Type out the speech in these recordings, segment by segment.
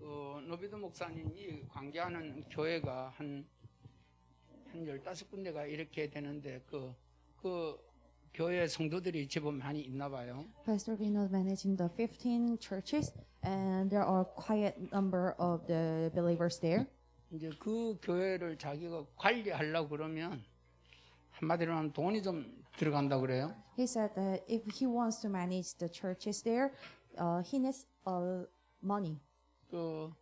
노비드 목사님이 관계하는 교회가 한 15군데가 이렇게 되는데 그 교회 성도들이 제법 많이 있나 봐요. Pastor Vino managing the 15 churches, and there are quite number of the believers there. 이제 그 교회를 자기가 관리하려고 그러면 한마디로 하면 돈이 좀 들어간다 그래요. He said that if he wants to manage the churches there, he needs money. 그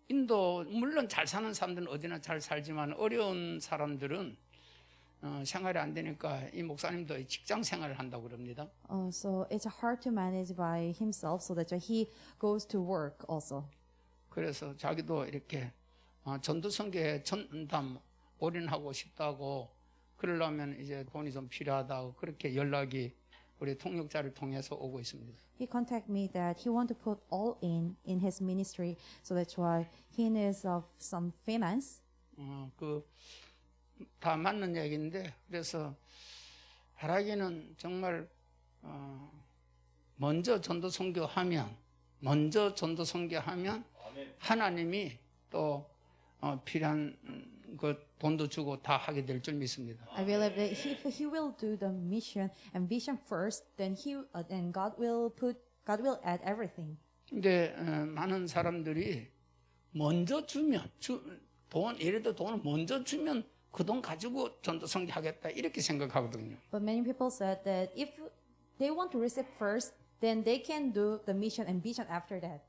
인도 물론 잘 사는 사람들은 어디나 잘 살지만 어려운 사람들은 생활이 안 되니까 이 목사님도 직장 생활을 한다고 그럽니다. So it's hard to manage by himself, so that he goes to work also. 그래서 자기도 이렇게 전도선교에 전담 올인하고 싶다고 그러려면 이제 돈이 좀 필요하다고 그렇게 연락이 우리 통역자를 통해서 오고 있습니다. He contacted me that he want to put all in his ministry, so that's why he needs some finance. 다 맞는 얘기인데 그래서 바라기는 정말 먼저 전도 선교하면 하나님이 또 필요한 그 돈도 주고 다 하게 될 줄 믿습니다. I believe that if he will do the mission and vision first, then God will add everything. 근데 많은 사람들이 먼저 주면 예를 들어 돈을 먼저 주면 그 돈 가지고 전도 선교하겠다 이렇게 생각하거든요. But many people said that if they want to receive first, then they can do the mission and vision after that.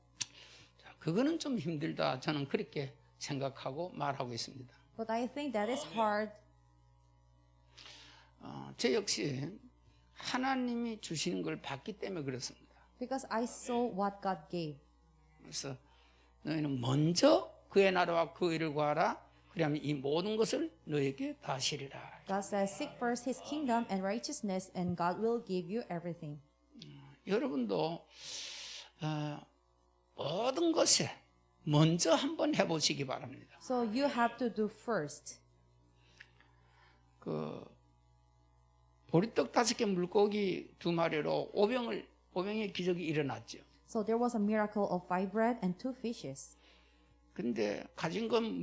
자, 그거는 좀 힘들다. 저는 그렇게 생각하고 말하고 있습니다. But I think that is hard. 저 역시 하나님이 주시는 걸 받기 때문에 그렇습니다. Because I saw what God gave. 그래서 너희는 먼저 그의 나라와 그 의를 구하라. 그러면 이 모든 것을 너에게 다 하시리라. God says, seek first his kingdom and righteousness, and God will give you everything. 여러분도 모든 것에 먼저 한번 해보시기 바랍니다. So you have to do first. 보리떡 5개 물고기 2마리로 오병의 기적이 일어났죠. So there was a miracle of 5 bread and 2 fishes. 근데 가진 건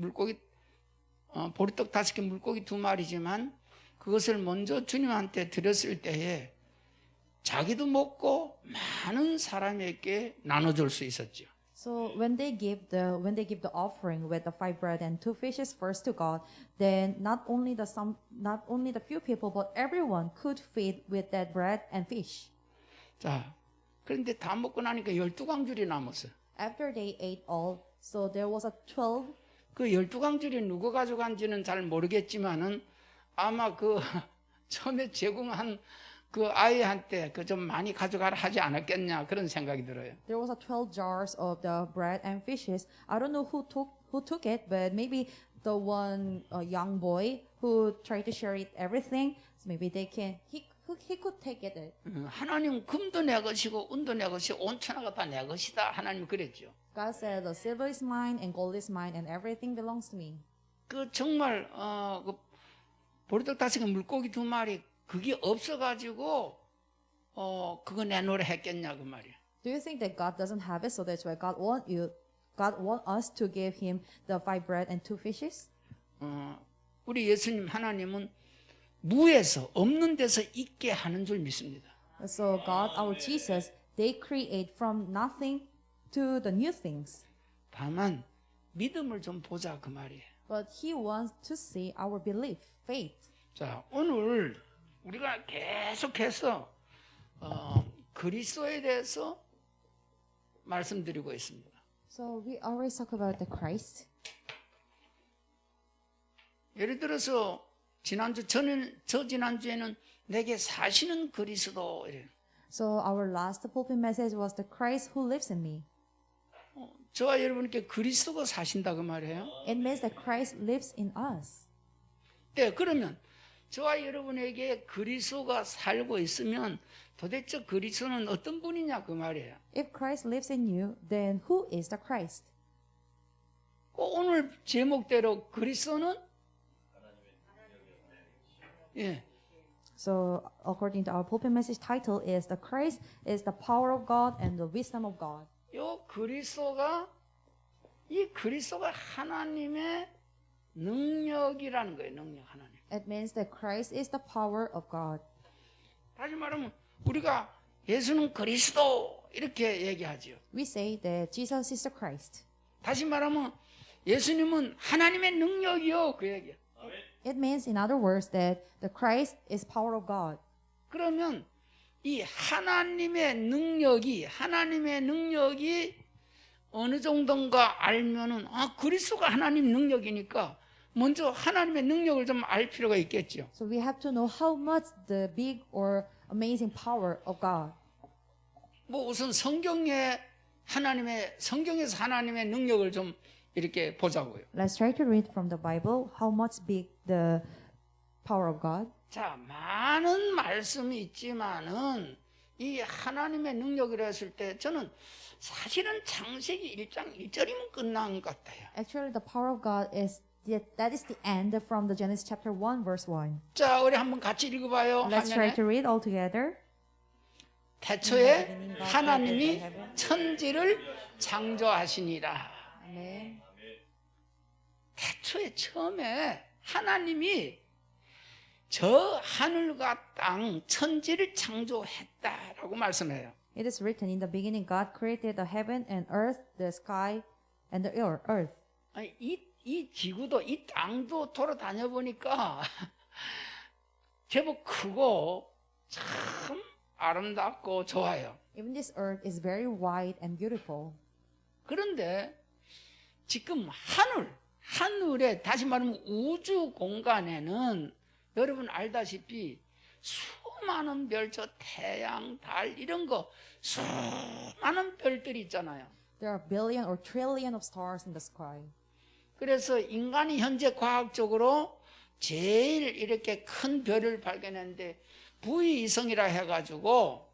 보리떡 5개 물고기 2마리지만 그것을 먼저 주님한테 드렸을 때에 자기도 먹고 많은 사람에게 나눠줄 수 있었죠. So when they give the offering with the 5 bread and 2 fishes first to God, then not only the few people, but everyone could feed with that bread and fish. 자, 그런데 다 먹고 나니까 12광줄이 남았어요. After they ate all, so there was a 12. 그 12광줄이 누가 가져간지는 잘 모르겠지만은 아마 처음에 제공한 그 아이한테 좀 많이 가져가라 하지 않았겠냐 그런 생각이 들어요. There was a 12 jars of the bread and fishes. I don't know who took it, but maybe the one young boy who tried to share it everything. So maybe he could take it. 하나님 금도 내 것이고 은도 내 것이고 온 천하가 다 내 것이다. 하나님 그랬죠. God said, the silver is mine and gold is mine and everything belongs to me. 정말 보리떡 5개 물고기 2마리 그게 없어가지고 그거 내놓으라 했겠냐 그 말이야. Do you think that God doesn't have it, so that's why God want us to give him the 5 bread and 2 fishes? 우리 예수님 하나님은 무에서 없는 데서 있게 하는 줄 믿습니다. So God, our Jesus, they create from nothing to the new things. 다만 믿음을 좀 보자 그 말이에요. But he wants to see our belief, faith. 자, 오늘 우리가 계속해서 그리스도에 대해서 말씀드리고 있습니다. So we always talk about the Christ. 예를 들어서 지난주에는 내게 사시는 그리스도 이래요. So our last pulpit message was the Christ who lives in me. 저와 여러분께 그리스도가 사신다 그 말이에요. It means that Christ lives in us. 네, 그러면 저와 여러분에게 그리스도가 살고 있으면 도대체 그리스도는 어떤 분이냐 그 말이에요. If Christ lives in you, then who is the Christ? 오늘 제목대로 그리스도는 예. So according to our pulpit message title is the Christ is the power of God and the wisdom of God. 요 그리스도가 이 그리스도가 하나님의 능력이라는 거예요. 능력 하나님. It means that Christ is the power of God. 다시 말하면 우리가 예수는 그리스도 이렇게 얘기하지요. We say that Jesus is the Christ. 다시 말하면 예수님은 하나님의 능력이요. 그 얘기야. It means, in other words, that the Christ is power of God. 그러면 이 하나님의 능력이 어느 정도인가 알면은 그리스도가 하나님 능력이니까 먼저 하나님의 능력을 좀 알 필요가 있겠죠. So we have to know how much the big or amazing power of God. 뭐 우선 성경에서 하나님의 능력을 좀 이렇게 보자고요. Let's try to read from the Bible how much big the power of God. 자, 많은 말씀이 있지만은 이 하나님의 능력이라 했을 때 저는 사실은 창세기 1장 1절이면 끝난 것 같아요. Actually, the power of God is that is the end from the Genesis chapter 1 verse 1. 자, 우리 한번 같이 읽어봐요. Let's try 화면에. to read all together. 태초에 하나님이 천지를 창조하시니라. Amen. 태초에 처음에 하나님이 저 하늘과 땅 천지를 창조했다라고 말씀해요. It is written, in the beginning God created the heaven and earth, the sky and the earth. 아니, 이 지구도 이 땅도 돌아다녀 보니까 제법 크고 참 아름답고 좋아요. Even this earth is very wide and beautiful. 그런데 지금 하늘에 다시 말하면 우주 공간에는 여러분 알다시피 수많은 별, 저 태양, 달 이런 거 수많은 별들이 있잖아요. There are billion or trillion of stars in the sky. 그래서 인간이 현재 과학적으로 제일 이렇게 큰 별을 발견했는데 V2성이라 해가지고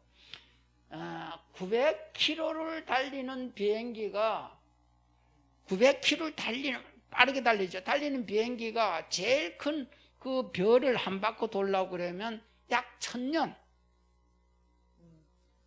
900km를 달리는 비행기가 900km를 빠르게 달리는 비행기가 제일 큰 그 별을 한 바퀴 돌려고 그러면 약 1000년,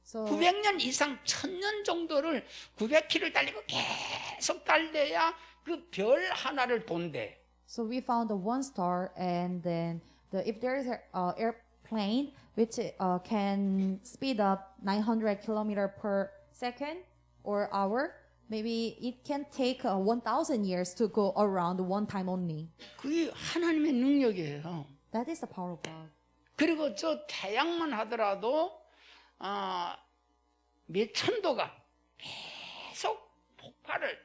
So 900년 이상 1000년 정도를 900km를 달리고 계속 달려야 그 별 하나를 돈대. So we found the one star, and then if there is an airplane which can speed up 900 kilometer per second or hour, maybe it can take 1,000 years to go around one time only. 그게 하나님의 능력이에요. That is the power of God. 그리고 저 태양만 하더라도 몇천도가 계속 폭발을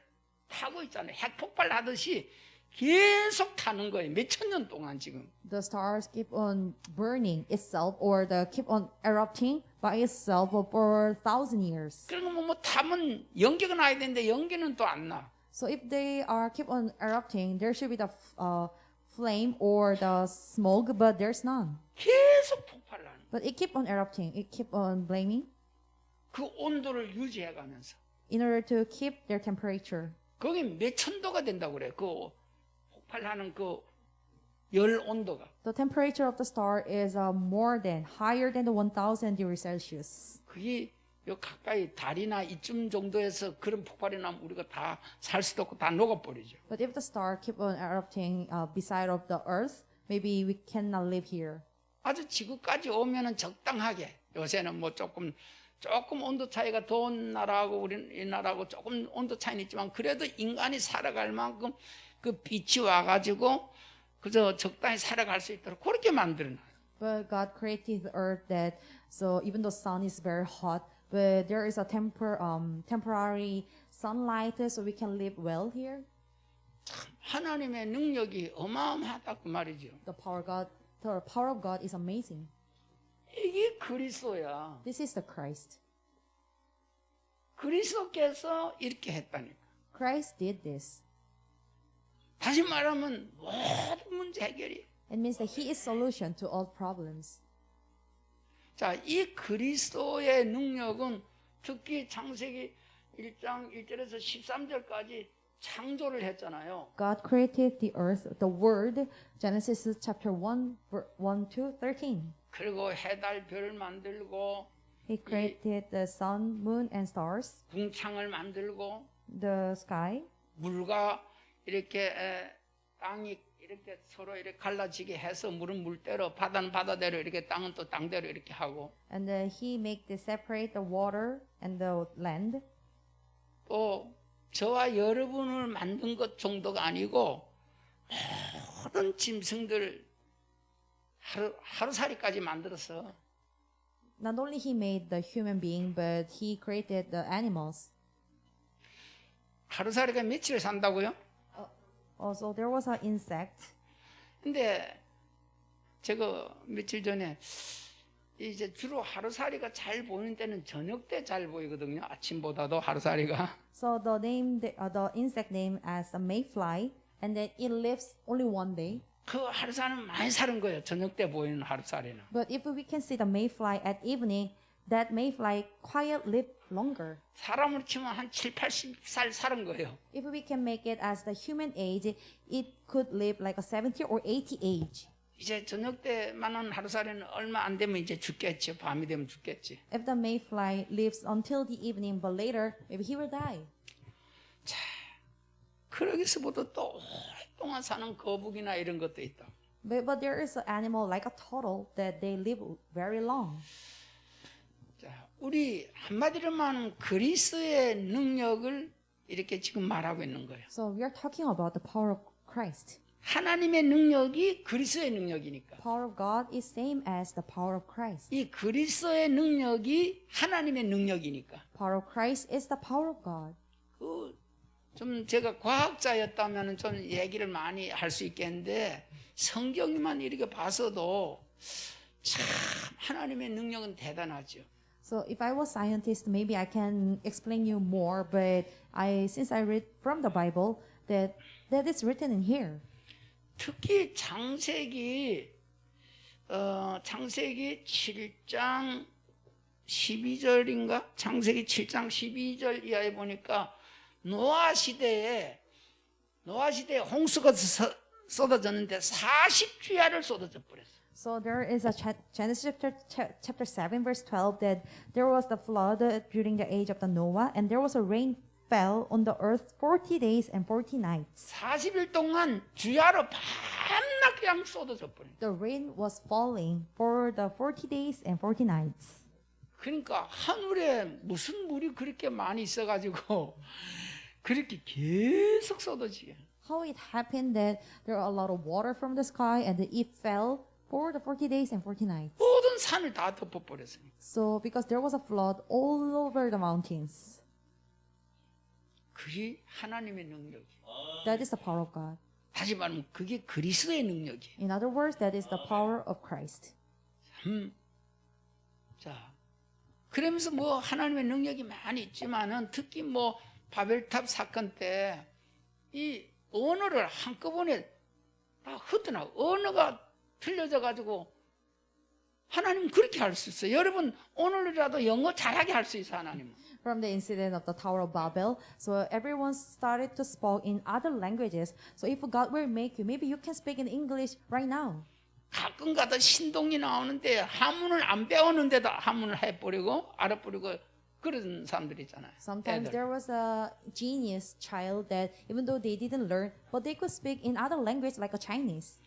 타고 있잖아요. 핵폭발 하듯이 계속 타는 거예요. 몇천 년 동안 지금. The stars keep on burning itself, or keep on erupting by itself for 1,000 years. 그러면 뭐 타면 연기가 나야 되는데 연기는 또 안 나. So if they keep on erupting, there should be the flame or the smoke, but there's none. 계속 폭발을 하는 거예요. But it keep on erupting. It keep on blaming 그 온도를 유지해 가면서. in order to keep their temperature. 거기 몇천 도가 된다고 그래요. 그 폭발하는 그 열 온도가. The temperature of the star is higher than the 1,000 degrees Celsius. 그게 요 가까이 달이나 이쯤 정도에서 그런 폭발이 나면 우리가 다 살 수도 없고 다 녹아버리죠. But if the star keep on erupting beside of the earth, maybe we cannot live here. 아주 지구까지 오면은 적당하게 요새는 뭐 조금 온도 차이가 더운 나라하고 우리 나라하고 조금 온도 차이는 있지만 그래도 인간이 살아갈 만큼 그 빛이 와가지고 그저 적당히 살아갈 수 있도록 그렇게 만들어놔요. But God created the earth that so even though sun is very hot, but there is a temporary sunlight so we can live well here. 하나님의 능력이 어마어마하다 그 말이죠. The power of God is amazing. 이게 그리스도야. This is the Christ. 그리스도께서 이렇게 했다니까. Christ did this. 다시 말하면 모든 문제 해결이. It means that He is solution to all problems. 자, 이 그리스도의 능력은 특히 창세기 1장 1절에서 13절까지 창조를 했잖아요. God created the earth, the Word, Genesis chapter 1 to 13. 그리고 해달 별을 만들고 He created the sun, moon, and stars, 궁창을 만들고 the sky, 물과 이렇게 땅이 이렇게 서로 이렇게 갈라지게 해서 물은 물대로 바다는 바다대로 이렇게 땅은 또 땅대로 이렇게 하고 And he make the separate the water and the land. 또 저와 여러분을 만든 것 정도가 아니고 모든 짐승들 하루살이까지 만들어서 Not only he made the human being, but he created the animals. 하루살이가 며칠 산다고요? Also, there was an insect. 근데 제가 며칠 전에 이제 주로 하루살이가 잘 보이는 때는 저녁 때 잘 보이거든요. 아침보다도 하루살이가. So the insect name as a mayfly, and then it lives only one day. 그 하루살이는 많이 사는 거예요. 저녁 때 보이는 하루살이는. But if we can see the mayfly at evening, that mayfly quiet live longer. 사람으로 치면 한 7, 80살 사는 거예요. If we can make it as the human age, it could live like a 70 or 80 age. 이제 저녁 때만한 하루살이는 얼마 안 되면 이제 죽겠지. 밤이 되면 죽겠지. If the mayfly lives until the evening, but later, maybe he will die. 그러기서보다 또 오랫동안 사는 거북이나 이런 것도 있다. But there is an animal like a turtle that they live very long. 자, 우리 한마디로 말하면 그리스도의 능력을 이렇게 지금 말하고 있는 거예요. So we are talking about the power of Christ. 하나님의 능력이 그리스도의 능력이니까. Power of God is same as the power of Christ. 이 그리스도의 능력이 하나님의 능력이니까. Power of Christ is the power of God. 좀 제가 과학자였다면 좀 얘기를 많이 할 수 있겠는데 성경만 이렇게 봐서도 참 하나님의 능력은 대단하죠. So if I was scientist, maybe I can explain you more. But since I read from the Bible, that is written in here. 특히 창세기 7장 12절인가? 창세기 7장 12절 이하에 보니까 노아 시대에 홍수가 쏟아졌는데 40주야를 쏟아져 버렸어. So there is a Genesis chapter 7 verse 12 that there was the flood during the age of the Noah, and there was a rain fell on the earth 40 days and 40 nights. 40일 동안 주야로 밤낮 그냥 쏟아져 버린. The rain was falling for the 40 days and 40 nights. 그러니까 하늘에 무슨 물이 그렇게 많이 있어가지고 그렇게 계속 쏟아지게. How it happened that there are a lot of water from the sky and it fell for the 40 days and 40 nights. 모든 산을 다 덮어버렸으니까. So because there was a flood all over the mountains. 그게 하나님의 능력이. That is the power of God. 다시 말하면 그게 그리스도의 능력이. In other words, that is the power of Christ. 자, 그러면서 뭐 하나님의 능력이 많이 있지만은 특히 뭐 바벨탑 사건 때 이 언어를 한꺼번에 다 흩어나 언어가 틀려져 가지고 하나님 그렇게 할 수 있어요. 여러분 오늘이라도 영어 잘하게 할 수 있어 하나님은. From the incident of the Tower of Babel, so everyone started to speak in other languages. So if God will make you, maybe you can speak in English right now. 가끔가다 신동이 나오는데 한문을 안 배웠는데도 한문을 해버리고 알아버리고 그런 사람들이 있잖아요. Sometimes 애들. there was a genius child that even though they didn't learn, but they could speak in other language like a Chinese.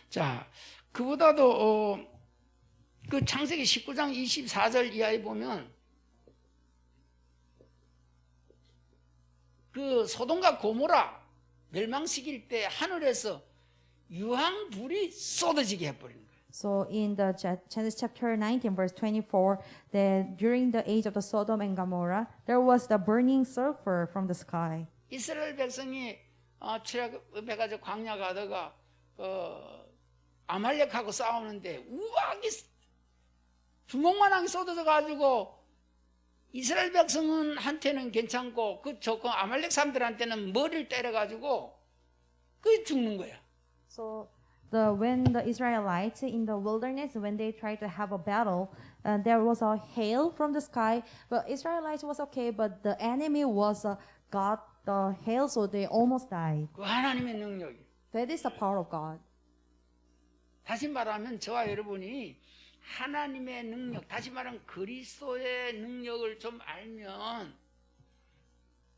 자, 그보다도 그 창세기 19장 24절 이하에 보면 그 소돔과 고모라 멸망시킬 때 하늘에서 유황불이 쏟아지게 해버리는 거예요. So in the Genesis chapter 19 verse 24, that during the age of the Sodom and Gomorrah, there was the burning sulfur from the sky. 이스라엘 백성이 출애굽해가지고 광야 가다가 아말렉하고 싸우는데 우박이 주먹만하게 쏟아져 가지고 이스라엘 백성은 한테는 괜찮고 그 아말렉 사람들한테는 머리를 때려 가지고 그 죽는 거야. So when the Israelites in the wilderness, when they tried to have a battle, there was a hail from the sky. But Israelites was okay, but the enemy was got the hail, so they almost died. 그 하나님의 능력이. That is the power of God. 다시 말하면 저와 여러분이 하나님의 능력, 다시 말하면 그리스도의 능력을 좀 알면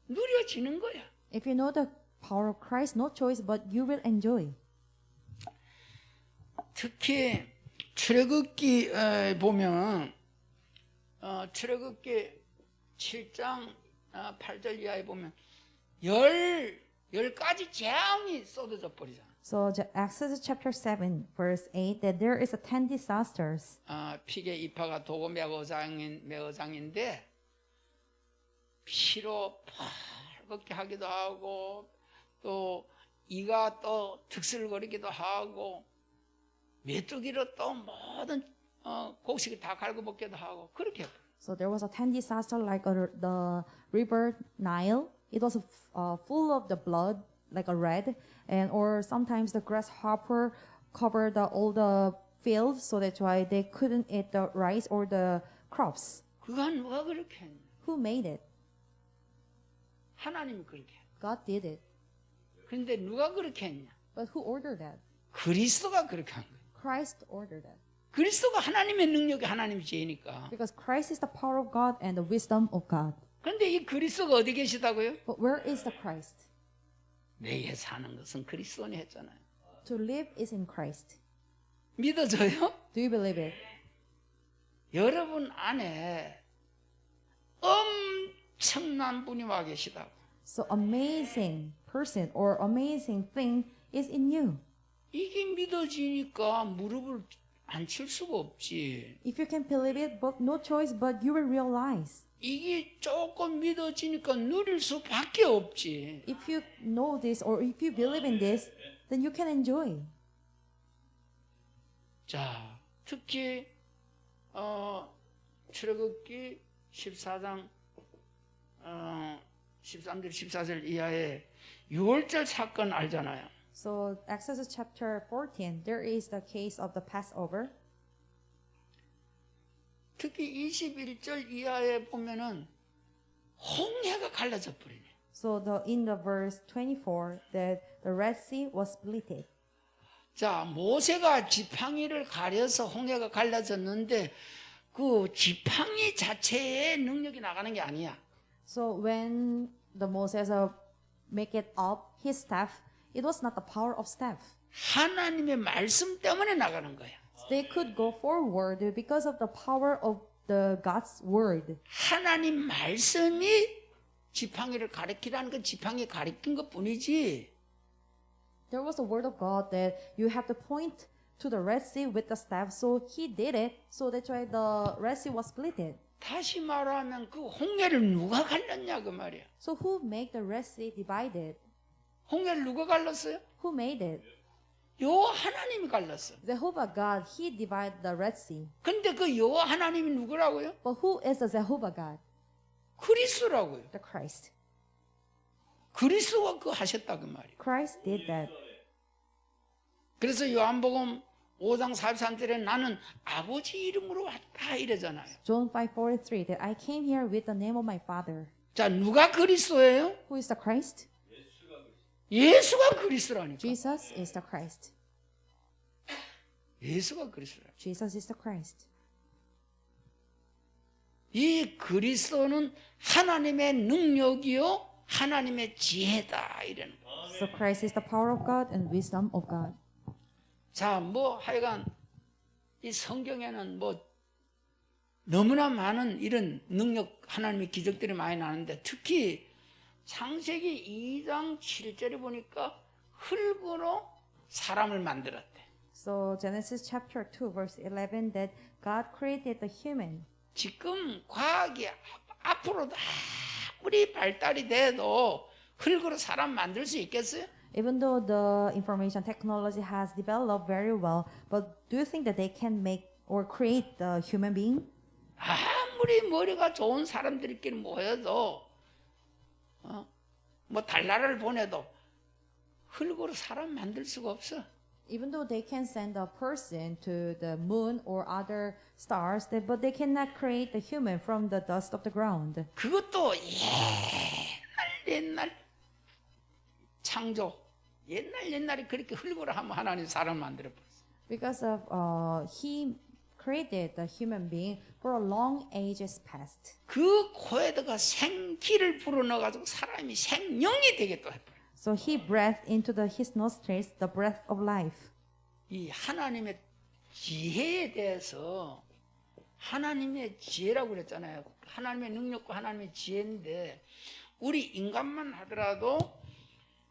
누려지는 거야. If you know the power of Christ, no choice, but you will enjoy. 특히 출애굽기 보면 출애굽기 7장 8절 이하에 보면 열 가지 재앙이 쏟아져 버리잖아. So Exodus chapter 7, verse 8, that there is a 10 disasters. 픽의 이파가 도고 매어장인데 피로 벌겋게 하기도 하고 또 이가 또 득슬거리기도 하고 메뚜기로 또 모든 곡식을 다 갈고먹기도 하고 그렇게 해요. So there was a 10 disaster like the river Nile. It was full of the blood, like a red, and or sometimes the grasshopper covered all the fields, so that's why they couldn't eat the rice or the crops. 그건 누가 그렇게 했냐? Who made it? 하나님이 그렇게 했냐? God did it. 그런데 누가 그렇게 했냐? But who ordered that? 그리스도가 그렇게 한 거예요. Christ ordered that. 그리스도가 하나님의 능력이 하나님의 지혜니까. Because Christ is the power of God and the wisdom of God. 그런데 이 그리스도가 어디 계시다고요? But where is the Christ? 내게 사는 것은 그리스도니 했잖아요. To live is in Christ. 믿어져요? Do you believe it? 여러분 안에 엄청난 분이 와 계시다고. So amazing person or amazing thing is in you. 이게 믿어지니까 무릎을 안 칠 수가 없지. If you can believe it, but no choice, but you will realize. 이게 조금 믿어지니까 누릴 수밖에 없지. If you know this or if you believe in this, then you can enjoy. 자, 특히 출애굽기 14장 13절 14절 이하의 6월절 사건 알잖아요. So Exodus chapter 14, there is the case of the Passover. 특히 21절 이하에 보면은 홍해가 갈라져 버리네. So in the verse 24, that the Red Sea was splitted. 자, 모세가 지팡이를 가려서 홍해가 갈라졌는데 그 지팡이 자체의 능력이 나가는 게 아니야. So when the Moses make it up his staff, it was not the power of staff. 하나님의 말씀 때문에 나가는 거야. They could go forward because of the power of the God's word. 하나님 말씀이 지팡이를 가리키라는 건 지팡이 가리킨 것 뿐이지. There was a word of God that you have to point to the Red Sea with the staff. So he did it. So that's why the Red Sea was splitted. 다시 말하면 그 홍해를 누가 갈랐냐 그 말이야. So who made the Red Sea divided? 홍해를 누가 갈랐어요? Who made it? 여호와 하나님이 갈랐어. Jehovah God, he divided the Red Sea. 근데 그 여호와 하나님이 누구라고요? But who is the Jehovah God? 그리스도라고요. The Christ. 그리스도가 그 하셨다 그 말이에요. Christ did that. 그래서 요한복음 5장 43절에 나는 아버지 이름으로 왔다 이러잖아요. John 5:43 that I came here with the name of my Father. 자, 누가 그리스도예요? Who is the Christ? 예수가 그리스도라니까. Jesus is the Christ. 예수가 그리스도라. Jesus is the Christ. 이 그리스도는 하나님의 능력이요 하나님의 지혜다 이러는 거예요. So Christ is the power of God and wisdom of God. 자, 뭐 하여간 이 성경에는 뭐 너무나 많은 이런 능력 하나님의 기적들이 많이 나는데 특히 창세기 2장 7절에 보니까 흙으로 사람을 만들었대. So Genesis chapter 2 verse 11 that God created the human. 지금 과학이 앞으로 아무리 발달이 돼도 흙으로 사람 만들 수 있겠어요? Even though the information technology has developed very well, but do you think that they can make or create the human being? 아무리 머리가 좋은 사람들끼리 모여도 뭐 달나라를 보내도 흙으로 사람 만들 수가 없어. Even though they can send a person to the moon or other stars, but they cannot create the human from the dust of the ground. 그것도 옛날 창조 옛날에 그렇게 흙으로 하면 하나님 사람 만들어 버렸어. Because of he created the human being for a long ages past. 그 코에다가 생기를 불어넣어가지고 사람이 생명이 되게 또 해버려. So he breathed into his nostrils the breath of life. 이 하나님의 지혜에 대해서 하나님의 지혜라고 그랬잖아요. 하나님의 능력과 하나님의 지혜인데 우리 인간만 하더라도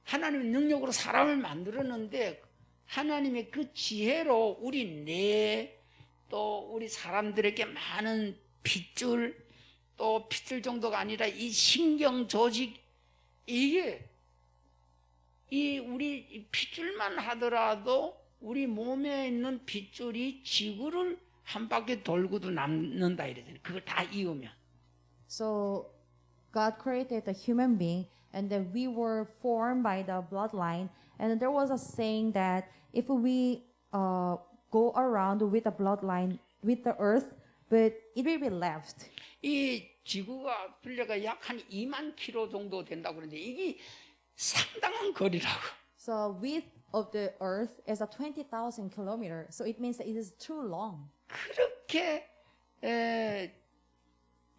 하나님의 능력으로 사람을 만들었는데 하나님의 그 지혜로 우리 뇌 또 우리 사람들에게 많은 핏줄 또 핏줄 정도가 아니라 이 신경 조직 이게 이 우리 이 핏줄만 하더라도 우리 몸에 있는 핏줄이 지구를 한 바퀴 돌고도 남는다 이러잖아요. 그걸 다 이으면. So God created the human being, and then we were formed by the bloodline. And then there was a saying that if we go around with the bloodline with the earth, but it will be left. 이 지구가 둘레가 약 한 2만 킬로 정도 된다고 그러는데 이게 상당한 거리라고. So width of the earth is a 20,000 kilometer. So it means that it is too long. 그렇게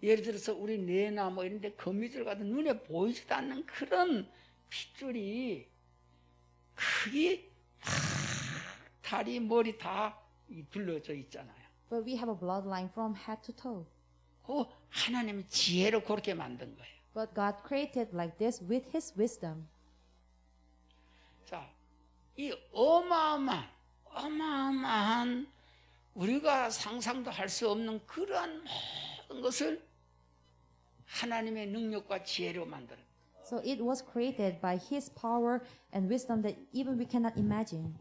예를 들어서 우리 뇌나 뭐 이런 데 거미줄 같은 눈에 보이지도 않는 그런 핏줄이 크게 다리 머리 다 둘러져 있잖아요. But we have a bloodline from head to toe. 하나님의 지혜로 그렇게 만든 거예요. But God created like this with his wisdom. 자, 이 어마어마한 우리가 상상도 할 수 없는 그러한 모든 것을 하나님의 능력과 지혜로 만들었다. So it was created by his power and wisdom that even we cannot imagine.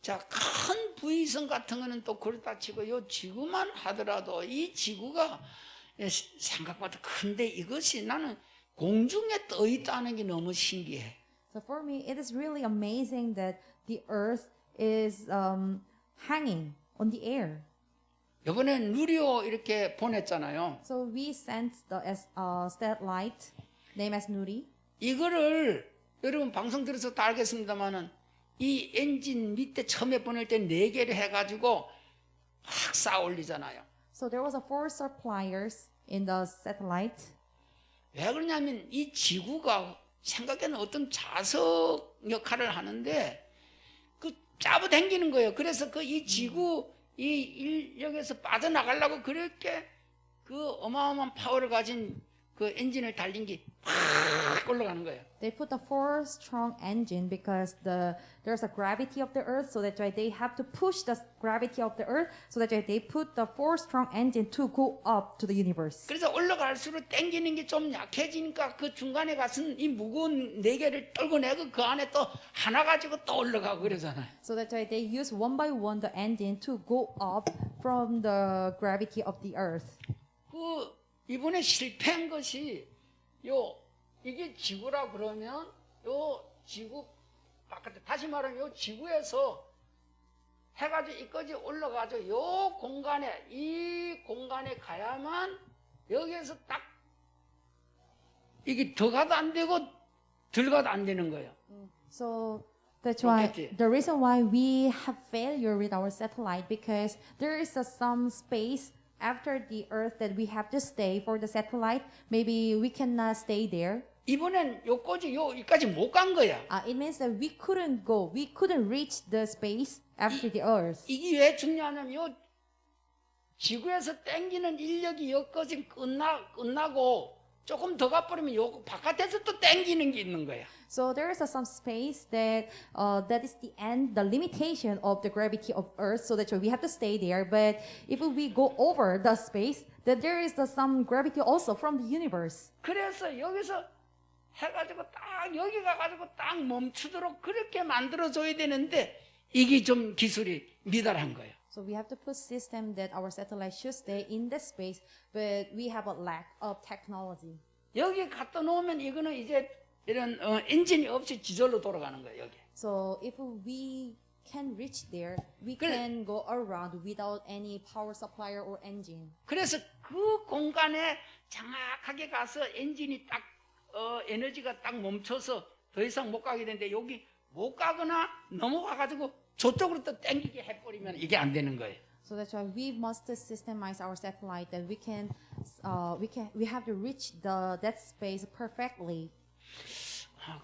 자, 큰 부위성 같은 거는 또 그렇다 치고 요 지구만 하더라도 이 지구가 생각보다 큰데 이것이 나는 공중에 떠 있다는 게 너무 신기해. So for me, it is really amazing that the earth is hanging on the air. 이번에 누리호 이렇게 보냈잖아요. So we sent the satellite named as Nuri. 이거를 여러분 방송 들어서 다 알겠습니다만은 이 엔진 밑에 처음에 보낼 때 4개를 해가지고 막 쌓아 올리잖아요. So there was a 4 suppliers in the satellite. 왜 그러냐면 이 지구가 생각에는 어떤 자석 역할을 하는데 그 짜부당기는 거예요. 그래서 그 이 지구 이 인력에서 빠져나가려고 그렇게 그 어마어마한 파워를 가진 그 엔진을 달린 게 팍 올라가는 거예요. They put a 4 strong engine because there's a gravity of the earth, so that's why they have to push the gravity of the earth, so that's why they put the 4 strong engine to go up to the universe. 그래서 올라갈수록 당기는 게 좀 약해지니까 그 중간에 가서는 이 무거운 4개를 떨궈내고 그 안에 또 하나 가지고 또 올라가고 그러잖아요. So that's why they use one by one the engine to go up from the gravity of the earth. 그 이번에 실패한 것이 이게 지구라 그러면 요 지구 바깥에 다시 말하면 요 지구에서 해가지고 이까지 올라가죠. 이 공간에 가야만 여기에서 딱 이게 더 가도 안 되고 덜 가도 안 되는 거예요. So that's why 그렇겠지? the reason why we have failure with our satellite because there is some space after the earth that we have to stay for the satellite. Maybe we cannot stay there. 이번엔 여기까지 못 간 거야. It means that we couldn't reach the space after the earth. 이게 왜 중요하냐면 요 지구에서 땡기는 인력이 여기까지 끝나고 조금 더 가버리면 요 바깥에서 또 땡기는 게 있는 거야. So there is some space that is the end, the limitation of the gravity of Earth. So that's why we have to stay there. But if we go over the space, then there is some gravity also from the universe. 그래서 여기서 해가지고 딱 여기 가가지고 딱 멈추도록 그렇게 만들어줘야 되는데 이게 좀 기술이 미달한 거예요. So we have to put system that our satellite should stay in the space, but we have a lack of technology. 여기 갖다 놓으면 이거는 이제 이런 엔진이 없이 지절로 돌아가는 거예요. 여기. So if we can reach there, we 그래. can go around without any power supplier or engine. 그래서 그 공간에 정확하게 가서 엔진이 딱 에너지가 딱 멈춰서 더 이상 못 가게 되는데 여기 못 가거나 넘어가가지고 저쪽으로 또 땡기게 해버리면 이게 안 되는 거예요. So that's why we must systemize our satellite that we have to reach that space perfectly.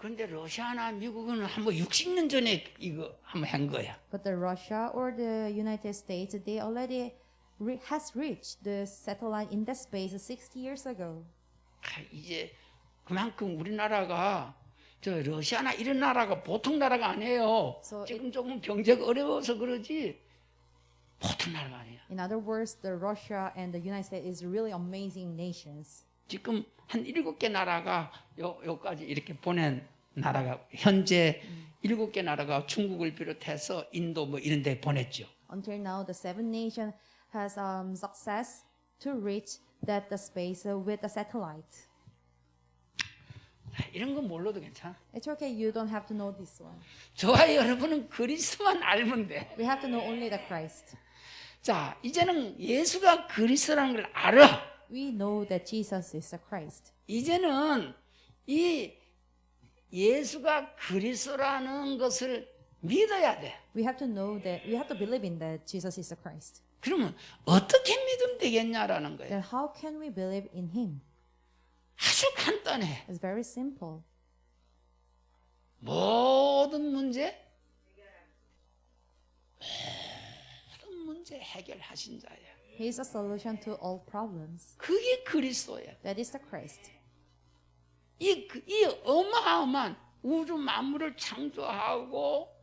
근데 러시아나 미국은 한번 60년 전에 이거 한번 한 거야. But the Russia or the United States, they already has reached the satellite in that space 60 years ago. 이제 그만큼 우리나라가 저 러시아나 이런 나라가 보통 나라가 아니에요. So 지금 조금 경제가 어려워서 그러지 보통 나라가 아니에요. In other words, the Russia and the United States is really amazing nations. 지금 한 7개 나라가 여기까지 이렇게 보낸 나라가 현재 7개 나라가 중국을 비롯해서 인도 뭐 이런 데 보냈죠. Until now, the seven nation has success to reach that the space with the satellite. 이런 건 몰라도 괜찮아. It's okay, you don't have to know this one. 저와 여러분은 그리스도만 알면 돼. We have to know only the Christ. 자, 이제는 예수가 그리스도라는 걸 알아. We know that Jesus is the Christ. 이제는 이 예수가 그리스도라는 것을 믿어야 돼. We have to know that, we have to believe in that Jesus is the Christ. 그러면 어떻게 믿으면 되겠냐라는 거예요. Then how can we believe in Him? 아주 간단해. It's very simple. 모든 문제 해결하신 자예요. He is a solution to all problems. 그게 그리스도예요. That is the Christ. 이 어마어마한 우주 만물을 창조하고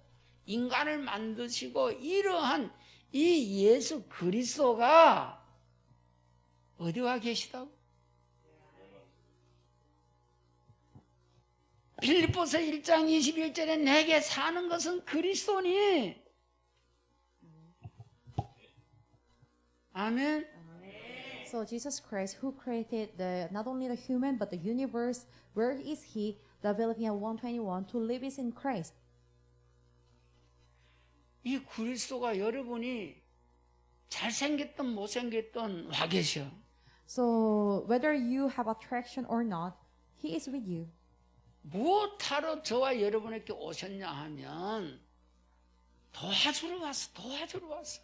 인간을 만드시고 이러한 이 예수 그리스도가 어디 와 계시다고? 빌립보서 1장 21절에 내게 사는 것은 그리스도니. 아멘. So Jesus Christ, who created not only the human but the universe, where is He? The Philippians 1:21 to live is in Christ. 이 그리스도가 여러분이 잘생겼든 못생겼든 와 계셔. So whether you have attraction or not, He is with you. 무엇하러 저와 여러분에게 오셨냐 하면 도와주러 왔어.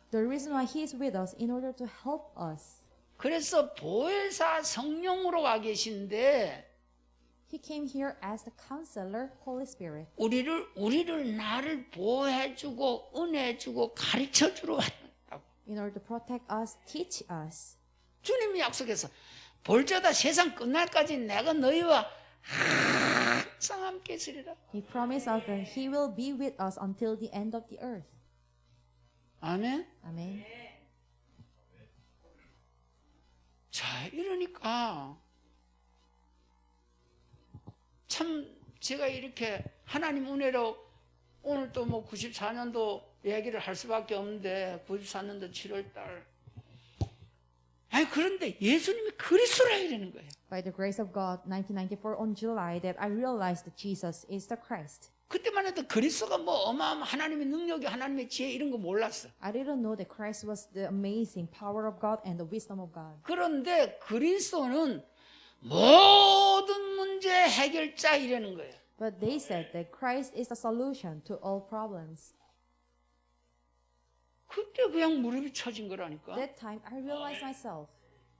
The reason why He is with us in order to help us. 그래서 보혜사 성령으로 와 계신데 He came here as the counselor, Holy Spirit. 우리를 나를 보호해주고 은혜주고 가르쳐주러 왔다고. In order to protect us, teach us. 주님이 약속해서 볼저다 세상 끝날까지 내가 너희와 항상 함께 있으리라. He promised us that He will be with us until the end of the earth. 아멘. Amen. 자, 이러니까 참 제가 이렇게 하나님 은혜로 오늘 또 뭐 94년도 얘기를 할 수밖에 없는데 94년도 7월달 그런데 예수님이 그리스도라 이러는 거예요. By the grace of God, 1994 on July, that I realized that Jesus is the Christ. 그때만 해도 그리스도가 뭐 어마어마한 하나님의 능력이 하나님의 지혜 이런 거 몰랐어. I didn't know that Christ was the amazing power of God and the wisdom of God. 그런데 그리스도는 모든 문제 해결자 이라는 거예요. But they said that Christ is the solution to all problems. 그때 그냥 무릎이 쳐진 거라니까. That time, I realized myself.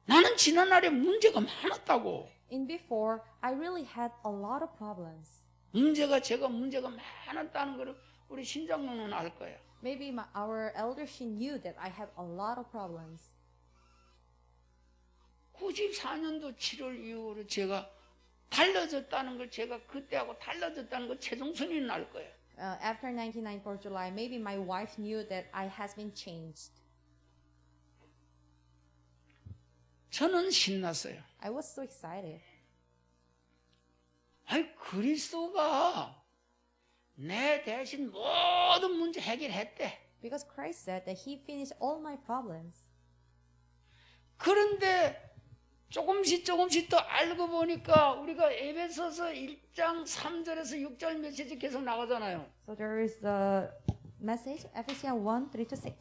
나는 지난날에 문제가 많았다고. In before, I really had a lot of problems. 제가 문제가 많았다는 걸 우리 신장로는 알 거예요. Maybe our elder she knew that I had a lot of problems. 94년도 7월 이후로 제가 달라졌다는 걸 제가 그때하고 달라졌다는 걸 최종순이는 알 거예요. After 1994 July, maybe my wife knew that I has been changed. 저는 신났어요. I was so excited. 그리스도가 내 대신 모든 문제 해결했대. Because Christ said that He finished all my problems. 그런데 조금씩 더 알고 보니까 우리가 에베소서 1장 3절에서 6절 메시지 계속 나가잖아요. So there is the message, Ephesians 1:3-6.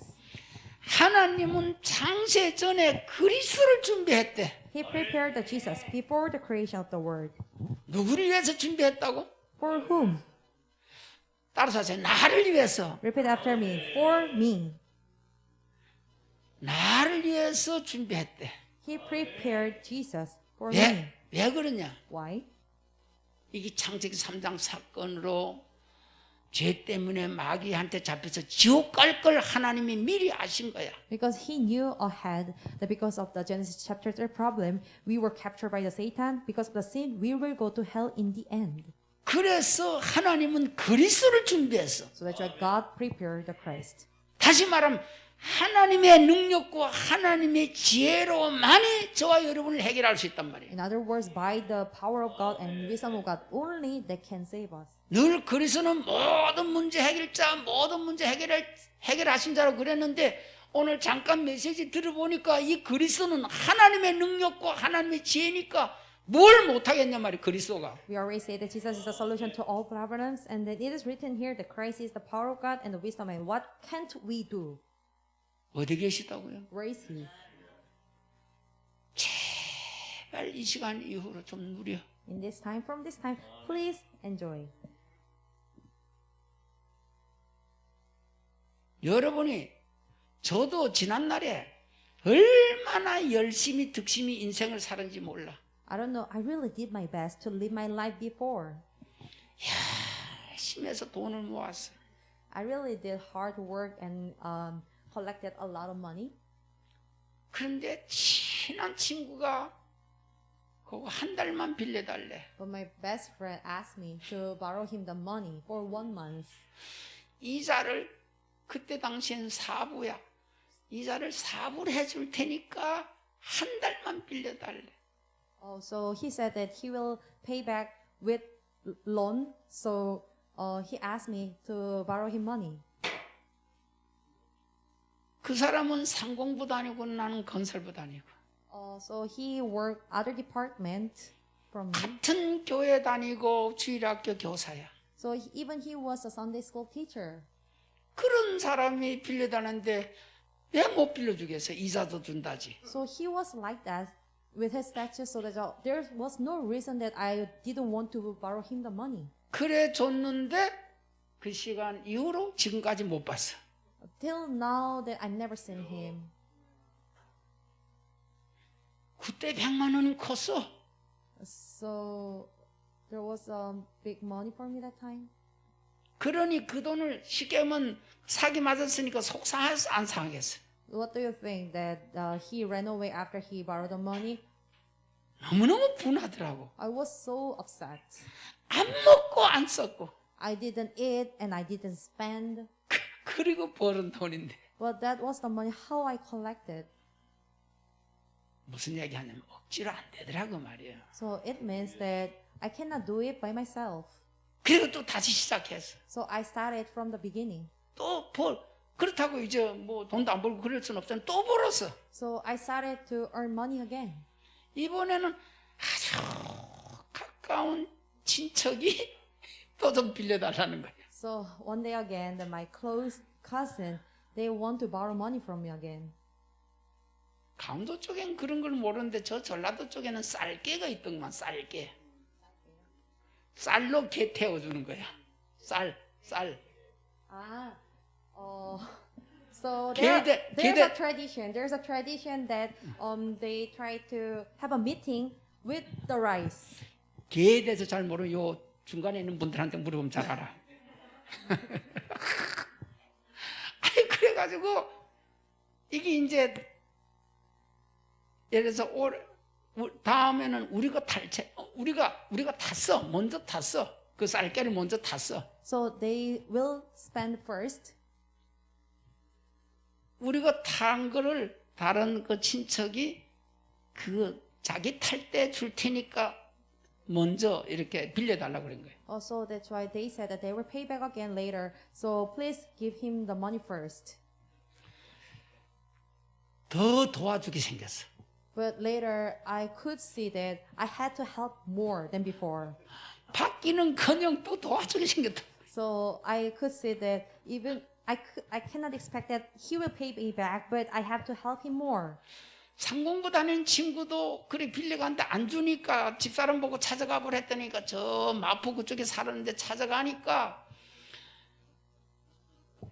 하나님은 창세 전에 그리스도를 준비했대. He prepared the Jesus before the creation of the world. 누구를 위해서 준비했다고? For whom? 따라서 하세요. 나를 위해서. Repeat after me. For me. 나를 위해서 준비했대. He prepared Jesus for 왜? me. 왜 그러냐? Why? 이게 창세기 3장 사건으로 죄 때문에 마귀한테 잡혀서 지옥 갈 걸 하나님이 미리 아신 거야. Because he knew ahead that because of the Genesis chapter 3 problem, we were captured by the Satan. Because of the sin, we will go to hell in the end. 그래서 하나님은 그리스도를 준비했어. So that's why God prepared the Christ. 다시 말하면 하나님의 능력과 하나님의 지혜로만이 저와 여러분을 해결할 수 있단 말이에요. In other words, by the power of God and wisdom of God only, that can save us. 늘 그리스도는 모든 문제 해결자, 모든 문제 해결하신 자라고 그랬는데 오늘 잠깐 메시지 들어보니까 이 그리스도는 하나님의 능력과 하나님의 지혜니까 뭘 못하겠냐 말이에요. 그리스도가. We already say that Jesus is the solution to all problems, and that it is written here that Christ is the power of God and the wisdom. And what can't we do? 어디 계시다고요? Where is He? 제발 이 시간 이후로 좀 누려. In this time, from this time, please enjoy. 여러분이 저도 지난날에 얼마나 열심히 득심히 인생을 살았는지 몰라. I don't know. I really did my best to live my life before. 열심히 해서 돈을 모았어. I really did hard work and collected a lot of money. 그런데 친한 친구가 그거 한 달만 빌려달래. But my best friend asked me to borrow him the money for 1 month. 이자를 그때 당시엔 사부야. 이자를 사부를 해줄 테니까 한 달만 빌려달래. So he said that he will pay back with loan. So he asked me to borrow him money. 그 사람은 상공부 다니고 나는 건설부 다니고 So he worked other department from me. 같은 교회 다니고 주일학교 교사야. So even he was a Sunday school teacher. 그런 사람이 빌려다는데 왜 못 빌려주겠어? 이자도 준다지. So he was like that with his status. So that there was no reason that I didn't want to borrow him the money. 그래 줬는데 그 시간 이후로 지금까지 못 봤어. Till now that I've never seen him. 그때 100만 원이 컸어. So there was big money for me that time. 그러니 그 돈을 쉽게 하면 사기 맞았으니까 속상해서 안 상하겠어. What do you think that he ran away after he borrowed the money? 너무너무 분하더라고. I was so upset. 안 먹고 안 썼고. I didn't eat and I didn't spend. 그리고 벌은 돈인데. But that was the money how I collected. 무슨 얘기하냐면 억지로 안 되더라고 말이에요. So it means that I cannot do it by myself. 그리고 또 다시 시작했어. So I started from the beginning. 또 그렇다고 이제 뭐 돈도 안 벌고 그럴 수는 없잖아. 또 벌었어. So I started to earn money again. 이번에는 아주 가까운 친척이 또 좀 빌려달라는 거야. So one day again, that my close cousin, they want to borrow money from me again. 강원도 쪽엔 그런 걸 모르는데 저 전라도 쪽에는 쌀개가 있더만 쌀개. 쌀로 개 태워주는 거야. 쌀. So there's a tradition. There's a tradition that they try to have a meeting with the rice. 개에 대해서 잘 모르는 요 중간에 있는 분들한테 물어보면 잘 알아. 아니 그래가지고 이게 이제 예를 들어서 다음에는 우리가 탔어. 먼저 탔어. 그 쌀개를 먼저 탔어. So they will spend first. 우리가 탄 거를 다른 그 친척이 그 자기 탈 때 줄 테니까 먼저 이렇게 빌려달라고 그런 거예요. Also, that's why they said that they will pay back again later. So please give him the money first. 더 도와주게 생겼어. But later, I could see that I had to help more than before. 받기는커녕 또 도와주게 생겼다. So I could see that even I cannot expect that he will pay me back, but I have to help him more. 상공부 다니는 친구도 그래 빌려갔는데 안 주니까 집사람 보고 찾아가 보라 했더니까 저 마포 그쪽에 살았는데 찾아가니까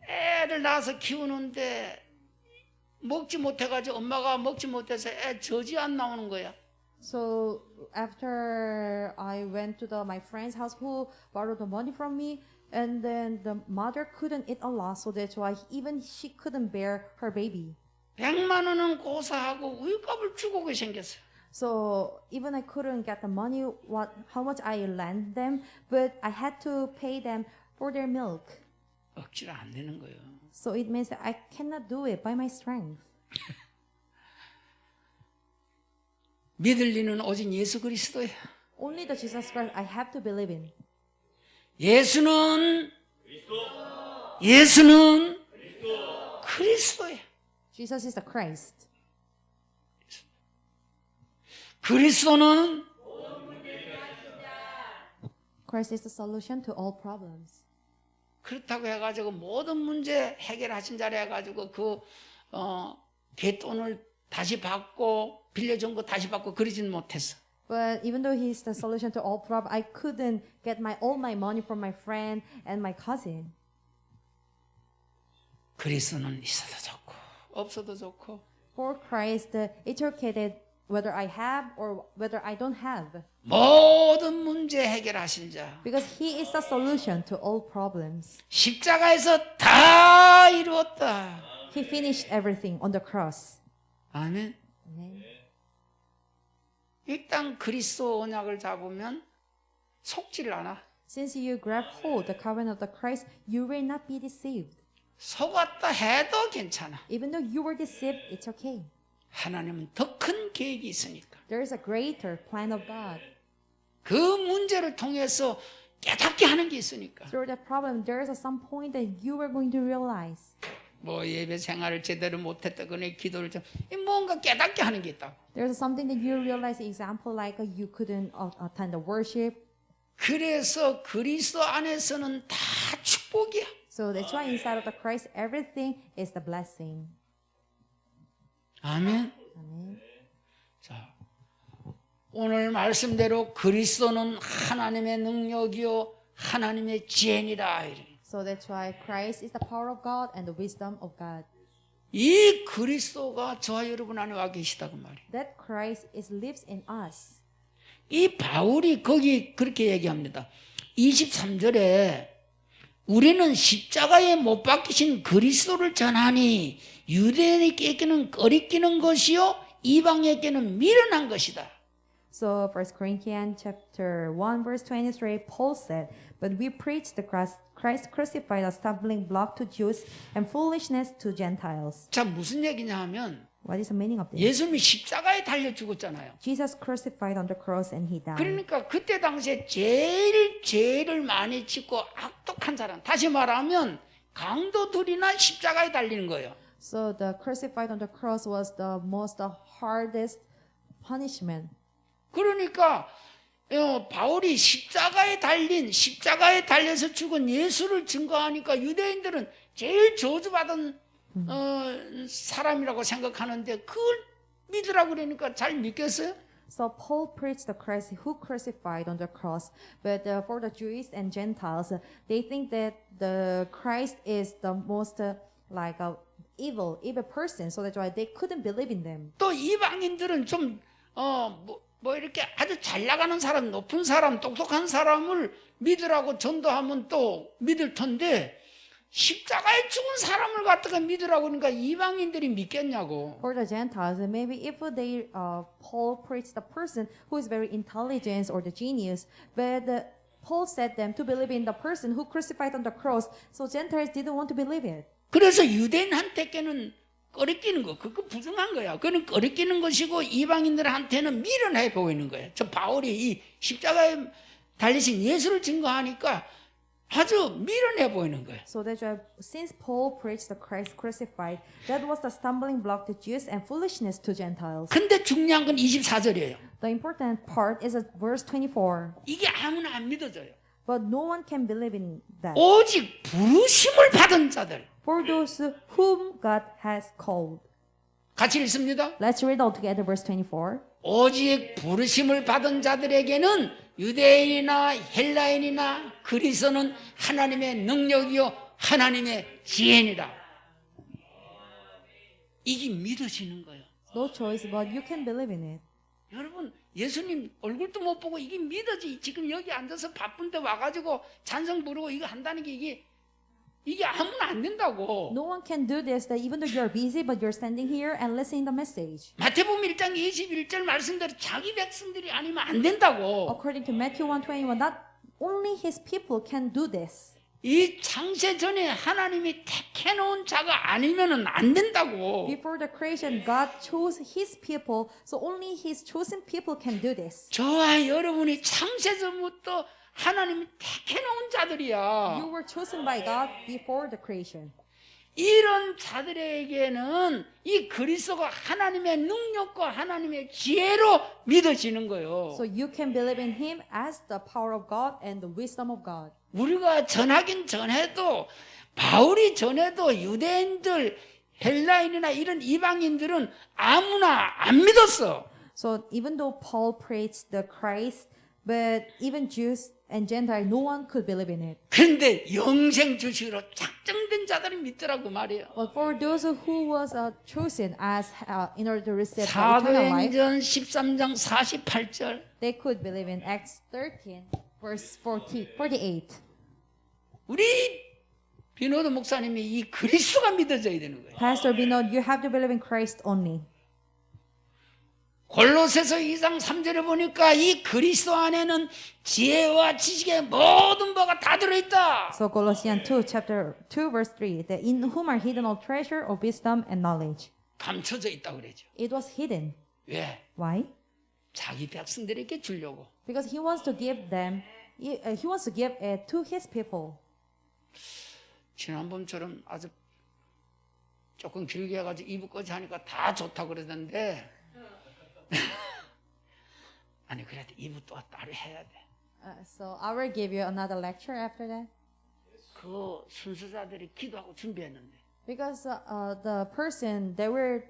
애를 낳아서 키우는데 먹지 못해가지고 엄마가 먹지 못해서 애 젖이 안 나오는 거야. So after I went to my friend's house who borrowed the money from me, and then the mother couldn't eat a lot, so that's why even she couldn't bear her baby. 100만 원은 고사하고 우유값을 주고 생겼어요. So even I couldn't get the money, how much I lent them, but I had to pay them for their milk. 억지로 안 되는 거예요. So it means that I cannot do it by my strength. 믿을 리는 오직 예수 그리스도예요. Only the Jesus Christ I have to believe in. 예수는 그리스도예요. Jesus is the Christ. 그리스도는 Christ is the solution to all problems. 그렇다고 해가지고 모든 문제 해결하신 자라 해가지고 갯돈을 다시 받고 빌려준 거 다시 받고 그러진 못했어. But even though he's the solution to all problems, I couldn't get all my money from my friend and my cousin. 그리스도는 있어도 좋고 없어도 좋고 For Christ, it's okay that whether I have or whether I don't have. 모든 문제 해결하신 자 Because he is the solution to all problems. 십자가에서 다 이루었다. He finished everything on the cross. 아멘. Amen. 일단 그리스도 언약을 잡으면 속지를 않아. Since you grab hold the covenant of the Christ, you will not be deceived. 속았다 해도 괜찮아. Even though you were deceived, it's okay. 하나님은 더 큰 계획이 있으니까. There is a greater plan of God. 그 문제를 통해서 깨닫게 하는 게 있으니까. Through that problem, there is some point that you are going to realize. 뭐 예배 생활을 제대로 못했다거나 기도를 좀 뭔가 깨닫게 하는 게 있다고. There's something that you realize, example like you couldn't attend the worship. 그래서 그리스도 안에서는 다 축복이야. So that's why inside of the Christ, everything is the blessing. 아멘. Amen. 자, 오늘 말씀대로 그리스도는 하나님의 능력이요 하나님의 지혜니라. So that's why Christ is the power of God and the wisdom of God. 이 그리스도가 저와 여러분 안에 와 계시다고 말이에요. That Christ lives in us. 이 바울이 거기 그렇게 얘기합니다. 23절에 우리는 십자가에 못 박히신 그리스도를 전하니 유대인에게는 꺼리끼는 것이요 이방에게는 미련한 것이다. So 1 Corinthians chapter 1 verse 23, Paul said, "But we preach the Christ crucified, a stumbling block to Jews and foolishness to Gentiles." 자, 무슨 얘기냐 하면 What is the meaning of this? 예수님이 십자가에 달려 죽었잖아요. Jesus crucified on the cross and he died. 그러니까 그때 당시에 제일 죄를 많이 짓고 악독한 사람, 다시 말하면 강도들이나 십자가에 달리는 거예요. So the crucified on the cross was the most hardest punishment. 그러니까 바울이 십자가에 달려서 죽은 예수를 증거하니까 유대인들은 제일 저주받은 사람이라고 생각하는데 그걸 믿으라고 그러니까 잘 믿겠어요? So Paul preached the Christ who crucified on the cross, but for the Jews and Gentiles, they think that the Christ is the most evil person, so that's why they couldn't believe in them. 또 이방인들은 좀 이렇게 아주 잘 나가는 사람, 높은 사람, 똑똑한 사람을 믿으라고 전도하면 또 믿을 텐데 십자가에 죽은 사람을 갖다가 믿으라고 그러니까 이방인들이 믿겠냐고. For the Gentiles, maybe if they Paul preached the person who is very intelligent or the genius, but Paul said them to believe in the person who crucified on the cross, so Gentiles didn't want to believe it. 그래서 유대인한테는 꺼리끼는 거, 그거 부정한 거야. 그는 꺼리끼는 것이고 이방인들한테는 미련해 보이는 거야. 저 바울이 이 십자가에 달리신 예수를 증거하니까 아주 미련해 보이는 거야. So that's why since Paul preached the Christ crucified, that was the stumbling block to Jews and foolishness to Gentiles. 근데 중요한 건 24절이에요. The important part is verse 24. 이게 아무나 안 믿어져요. But no one can believe in that. 오직 부르심을 받은 자들. For those whom God has called. 같이 읽습니다. Let's read all together verse 24. 오직 부르심을 받은 자들에게는 유대인이나 헬라인이나 그리스도는 하나님의 능력이요 하나님의 지혜니라. 이게 믿어지는 거예요. No choice, but you can believe in it. 여러분 예수님 얼굴도 못 보고 이게 믿어지. 지금 여기 앉아서 바쁜데 와가지고 찬송 부르고 이거 한다는 게 이게 아무나 안 된다고. No one can do this, that even though you're busy, but you're standing here and listening the message. 마태복음 1장 21절 말씀대로 자기 백성들이 아니면 안 된다고. According to Matthew 1:21, not only his people can do this. 이 창세 전에 하나님이 택해놓은 자가 아니면은 안 된다고. Before the creation, God chose his people, so only his chosen people can do this. 저와 여러분이 창세 전부터 하나님이 택해놓은 자들이야. You were chosen by God before the creation. 이런 자들에게는 이 그리스도가 하나님의 능력과 하나님의 지혜로 믿어지는 거예요. So you can believe in him as the power of God and the wisdom of God. 우리가 전하긴 전해도 바울이 전해도 유대인들 헬라인이나 이런 이방인들은 아무나 안 믿었어. So even though Paul preached the Christ, but even Jews and Gentiles, no one could believe in it. 그런데 영생 주시로 작정된 자들이 믿더라고 말이에요. But for those who was chosen as in order to receive the eternal life, 사도행전 13장 48절 they could believe in Acts 13, verse 48. 우리 비노드 목사님이 이 그리스도가 믿어져야 되는 거예요. Pastor Binod, you have to believe in Christ only. 골로새서 2장 3절에 보니까 이 그리스도 안에는 지혜와 지식의 모든 바가 다 들어있다. So Colossians 2, chapter 2, verse 3, that in whom are hidden all treasure of wisdom and knowledge. 감춰져 있다고 그러죠. It was hidden. 왜? Why? 자기 백성들에게 주려고. Because he wants to give them, he wants to give it to his people. 지난번처럼 아주 조금 길게 해가지고 2부까지 하니까 다 좋다고 그러던데 아니 그래도 2부 또 따로 해야 돼. So I will give you another lecture after that. 그 순서자들이 기도하고 준비했는데 Because the person, they will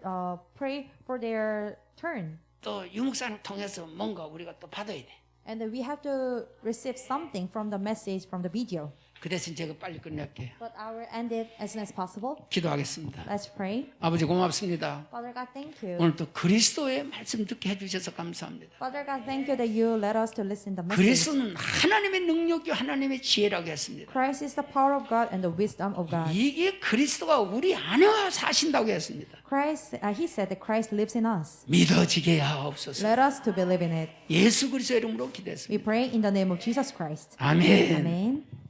pray for their turn. 또 유목사님 통해서 뭔가 우리가 또 받아야 돼. And we have to receive something from the message from the video. 그 대신 제가 빨리 끝낼게요. But I will end it as soon as possible. 기도하겠습니다. Let's pray. 아버지 고맙습니다. Father God, thank you. 오늘 또 그리스도의 말씀 듣게 해주셔서 감사합니다. Father God, thank you that you let us to listen the message. 그리스도는 하나님의 능력이 하나님의 지혜라고 했습니다. Christ is the power of God and the wisdom of God. 이게 그리스도가 우리 안에 사신다고 했습니다. Christ, he said that Christ lives in us. 믿어지게 하옵소서. Let us to believe in it. 예수 그리스도 이름으로 We 기도했습니다. pray in the name of Jesus Christ. 아멘. Amen.